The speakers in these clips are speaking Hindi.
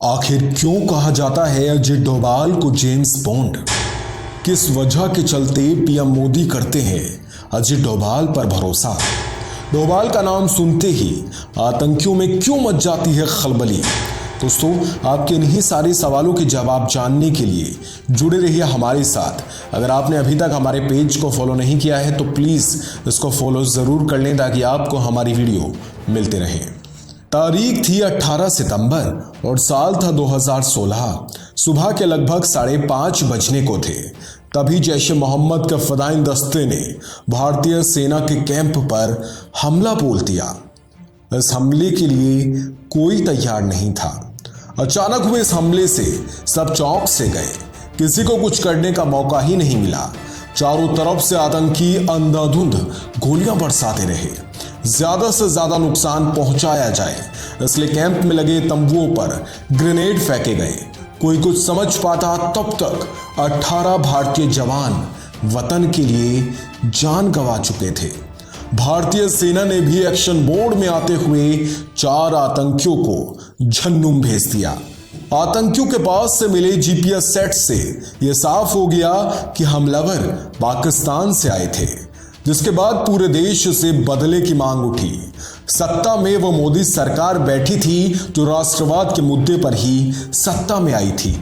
आखिर क्यों कहा जाता है अजय डोभाल को जेम्स बॉन्ड? किस वजह के चलते पीएम मोदी करते हैं अजय डोभाल पर भरोसा? डोभाल का नाम सुनते ही आतंकियों में क्यों मच जाती है खलबली? दोस्तों, आपके इन्हीं सारे सवालों के जवाब जानने के लिए जुड़े रहिए हमारे साथ। अगर आपने अभी तक हमारे पेज को फॉलो नहीं किया है तो प्लीज़ इसको फॉलो ज़रूर कर लें ताकि आपको हमारी वीडियो मिलते रहें। तारीख थी 18 सितंबर और साल था 2016। सुबह के लगभग 5:30 बजने को थे। तभी जैश ए मोहम्मद के फदाइन दस्ते ने भारतीय सेना के कैंप पर हमला बोल दिया। इस हमले के लिए कोई तैयार नहीं था। अचानक हुए इस हमले से सब चौंक से गए। किसी को कुछ करने का मौका ही नहीं मिला। चारों तरफ से आतंकी अंधाधुंध गोलियां बरसाते रहे। ज्यादा से ज्यादा नुकसान पहुंचाया जाए इसलिए कैंप में लगे तंबुओं पर ग्रेनेड फेंके गए। कोई कुछ समझ पाता तब तक 18 भारतीय जवान वतन के लिए जान गंवा चुके थे। भारतीय सेना ने भी एक्शन मोड में आते हुए 4 आतंकियों को झन्नुम भेज दिया। आतंकियों के पास से मिले जीपीएस सेट से यह साफ हो गया कि हमलावर पाकिस्तान से आए थे, जिसके बाद पूरे देश से बदले की मांग उठी। सत्ता में वो मोदी सरकार बैठी थी जो राष्ट्रवाद के मुद्दे पर ही सत्ता में आई थी।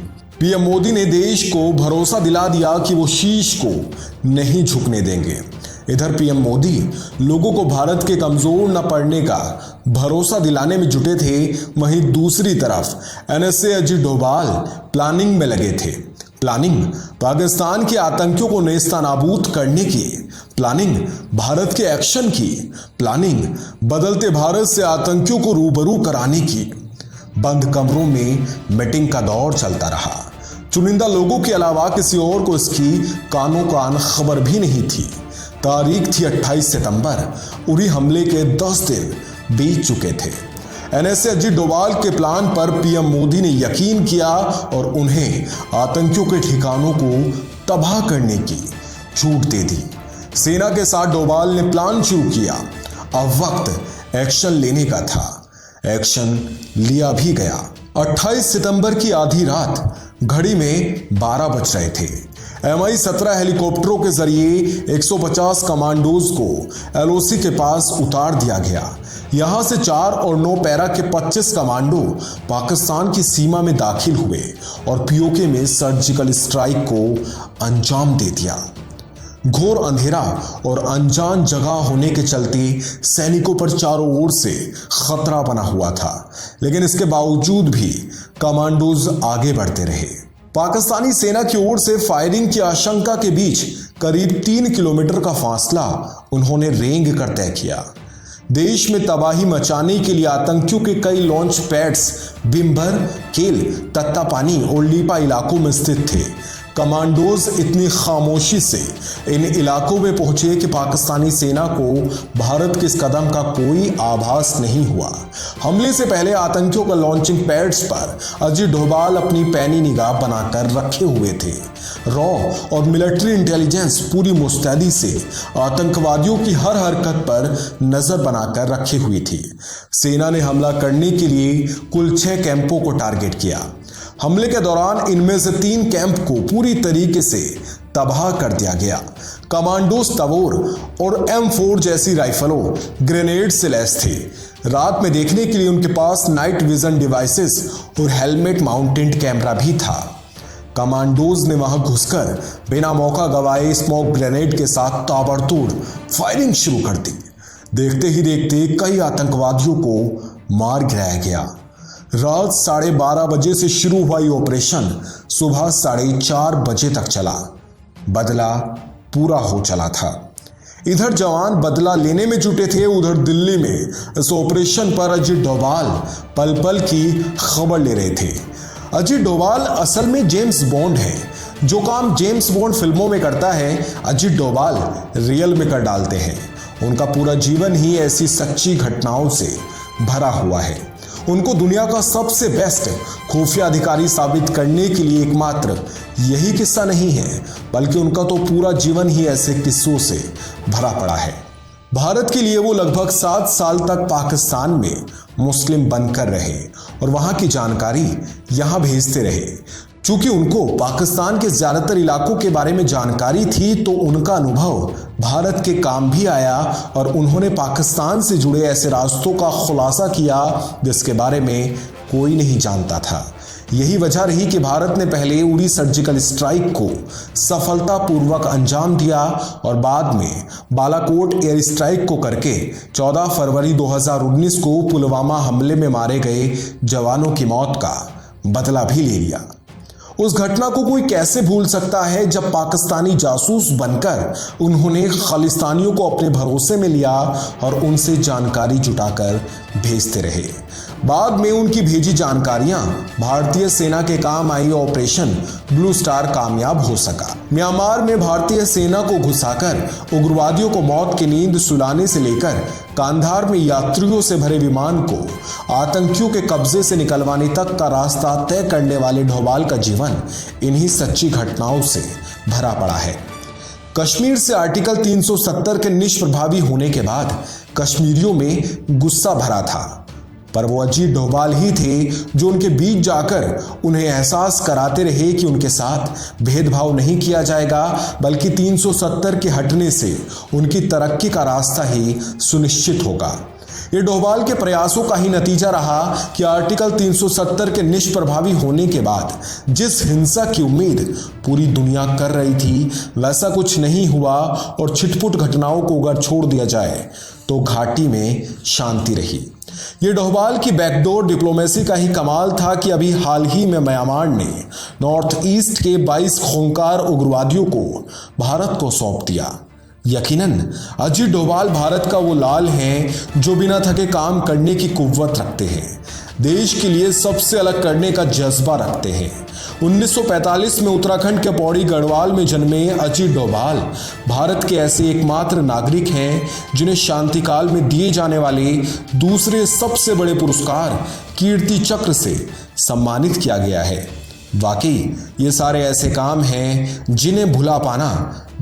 पीएम मोदी ने देश को भरोसा दिला दिया कि वो शीश को नहीं झुकने देंगे। इधर पीएम मोदी लोगों को भारत के कमजोर न पड़ने का भरोसा दिलाने में जुटे थे, वहीं दूसरी तरफ एनएसए अजय डोभाल प्लानिंग में लगे थे। प्लानिंग पाकिस्तान के आतंकियों को नेस्तनाबूद करने की, प्लानिंग भारत के एक्शन की, प्लानिंग बदलते भारत से आतंकियों को रूबरू कराने की। बंद कमरों में मीटिंग का दौर चलता रहा। चुनिंदा लोगों के अलावा किसी और को इसकी कानो कान खबर भी नहीं थी। तारीख थी 28 सितंबर। उरी हमले के 10 दिन बीत चुके थे। एनएसए अजय डोभाल के प्लान पर पीएम मोदी ने यकीन किया और उन्हें आतंकियों के ठिकानों को तबाह करने की छूट दे दी। सेना के साथ डोभाल ने प्लान शुरू किया। अब वक्त एक्शन लेने का था। एक्शन लिया भी गया। 28 सितंबर की आधी रात घड़ी में 12 बज रहे थे। MI-17 हेलीकॉप्टरों के जरिए 150 कमांडोज को LOC के पास उतार दिया गया। यहां से 4 और 9 पैरा के 25 कमांडो पाकिस्तान की सीमा में दाखिल हुए और पीओके में सर्जिकल स्ट्राइक को अंजाम दे दिया। घोर अंधेरा और अनजान जगह होने के चलते सैनिकों पर चारों ओर से खतरा बना हुआ था, लेकिन इसके बावजूद भी कमांडोज आगे बढ़ते रहे। पाकिस्तानी सेना की ओर से फायरिंग की आशंका के बीच करीब 3 किलोमीटर का फासला उन्होंने रेंग कर तय किया। देश में तबाही मचाने के लिए आतंकियों के कई लॉन्च पैड्स बिम्बर, केल, तत्तापानी और लीपा इलाकों में स्थित थे। कमांडोज इतनी खामोशी से इन इलाकों में पहुंचे कि पाकिस्तानी सेना को भारत के इस कदम का कोई आभास नहीं हुआ। हमले से पहले आतंकियों का लॉन्चिंग पैड्स पर अजय डोभाल अपनी पैनी निगाह बनाकर रखे हुए थे। रॉ और मिलिट्री इंटेलिजेंस पूरी मुस्तैदी से आतंकवादियों की हर हरकत पर नजर बनाकर रखी हुई थी। सेना ने हमला करने के लिए कुल 6 कैंपों को टारगेट किया। हमले के दौरान इनमें से 3 कैंप को पूरी तरीके से तबाह कर दिया गया। कमांडोज तबोर और M4 जैसी राइफलों, ग्रेनेड से लैस थे। रात में देखने के लिए उनके पास नाइट विजन डिवाइसेस और हेलमेट माउंटेड कैमरा भी था। कमांडोज ने वहां घुसकर बिना मौका गवाए स्मोक ग्रेनेड के साथ ताबड़तोड़ फायरिंग शुरू कर दी। देखते ही देखते कई आतंकवादियों को मार गिराया गया। रात 12:30 बजे से शुरू हुआ ये ऑपरेशन सुबह 4:30 बजे तक चला। बदला पूरा हो चला था। इधर जवान बदला लेने में जुटे थे, उधर दिल्ली में इस ऑपरेशन पर अजय डोभाल पल पल की खबर ले रहे थे। अजय डोभाल असल में जेम्स बॉन्ड है। जो काम जेम्स बॉन्ड फिल्मों में करता है, अजय डोभाल रियल में कर डालते हैं। उनका पूरा जीवन ही ऐसी सच्ची घटनाओं से भरा हुआ है। उनको दुनिया का सबसे बेस्ट खुफिया अधिकारी साबित करने के लिए एकमात्र यही किस्सा नहीं है, बल्कि उनका तो पूरा जीवन ही ऐसे किस्सों से भरा पड़ा है। भारत के लिए वो लगभग 7 साल तक पाकिस्तान में मुस्लिम बनकर रहे और वहां की जानकारी यहां भेजते रहे। चूंकि उनको पाकिस्तान के ज्यादातर इलाकों के बारे में जानकारी थी तो उनका अनुभव भारत के काम भी आया और उन्होंने पाकिस्तान से जुड़े ऐसे रास्तों का खुलासा किया जिसके बारे में कोई नहीं जानता था। यही वजह रही कि भारत ने पहले उड़ी सर्जिकल स्ट्राइक को सफलतापूर्वक अंजाम दिया और बाद में बालाकोट एयर स्ट्राइक को करके 14 फरवरी 2019 को पुलवामा हमले में मारे गए जवानों की मौत का बदला भी ले लिया। उस घटना को कोई कैसे भूल सकता है जब पाकिस्तानी जासूस बनकर उन्होंने खालिस्तानियों को अपने भरोसे में लिया और उनसे जानकारी जुटाकर भेजते रहे। बाद में उनकी भेजी जानकारियां भारतीय सेना के काम आई। ऑपरेशन ब्लू स्टार कामयाब हो सका। म्यांमार में भारतीय सेना को घुसाकर उग्रवादियों को मौत की नींद सुलाने से लेकर कांधार में यात्रियों से भरे विमान को आतंकियों के कब्जे से निकलवाने तक का रास्ता तय करने वाले डोभाल का जीवन इन्हीं सच्ची घटनाओं से भरा पड़ा है। कश्मीर से आर्टिकल 370 के निष्प्रभावी होने के बाद कश्मीरियों में गुस्सा भरा था, पर वो अजीत डोभाल ही थे जो उनके बीच जाकर उन्हें एहसास कराते रहे कि उनके साथ भेदभाव नहीं किया जाएगा, बल्कि 370 के हटने से उनकी तरक्की का रास्ता ही सुनिश्चित होगा। ये डोभाल के प्रयासों का ही नतीजा रहा कि आर्टिकल 370 के निष्प्रभावी होने के बाद जिस हिंसा की उम्मीद पूरी दुनिया कर रही थी वैसा कुछ नहीं हुआ और छिटपुट घटनाओं को अगर छोड़ दिया जाए तो घाटी में शांति रही। ये डोभाल की बैकडोर डिप्लोमेसी का ही कमाल था कि अभी हाल ही में म्यांमार ने नॉर्थ ईस्ट के 22 खूंखार उग्रवादियों को भारत को सौंप दिया। यकीनन अजीत डोभाल भारत का वो लाल हैं जो बिना थके काम करने की कुव्वत रखते हैं, देश के लिए सबसे अलग करने का जज्बा रखते हैं। 1945 में उत्तराखंड के पौड़ी गढ़वाल में जन्मे अजीत डोभाल भारत के ऐसे एकमात्र नागरिक हैं जिन्हें शांतिकाल में दिए जाने वाले दूसरे सबसे बड़े पुरस्कार कीर्ति चक्र से सम्मानित किया गया है। वाकई ये सारे ऐसे काम हैं जिन्हें भुला पाना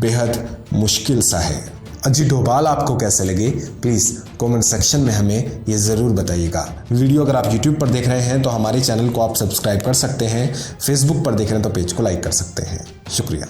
बेहद मुश्किल सा है। अजीत डोभाल आपको कैसे लगे प्लीज़ कमेंट सेक्शन में हमें ये ज़रूर बताइएगा। वीडियो अगर आप यूट्यूब पर देख रहे हैं तो हमारे चैनल को आप सब्सक्राइब कर सकते हैं, फेसबुक पर देख रहे हैं तो पेज को लाइक कर सकते हैं। शुक्रिया।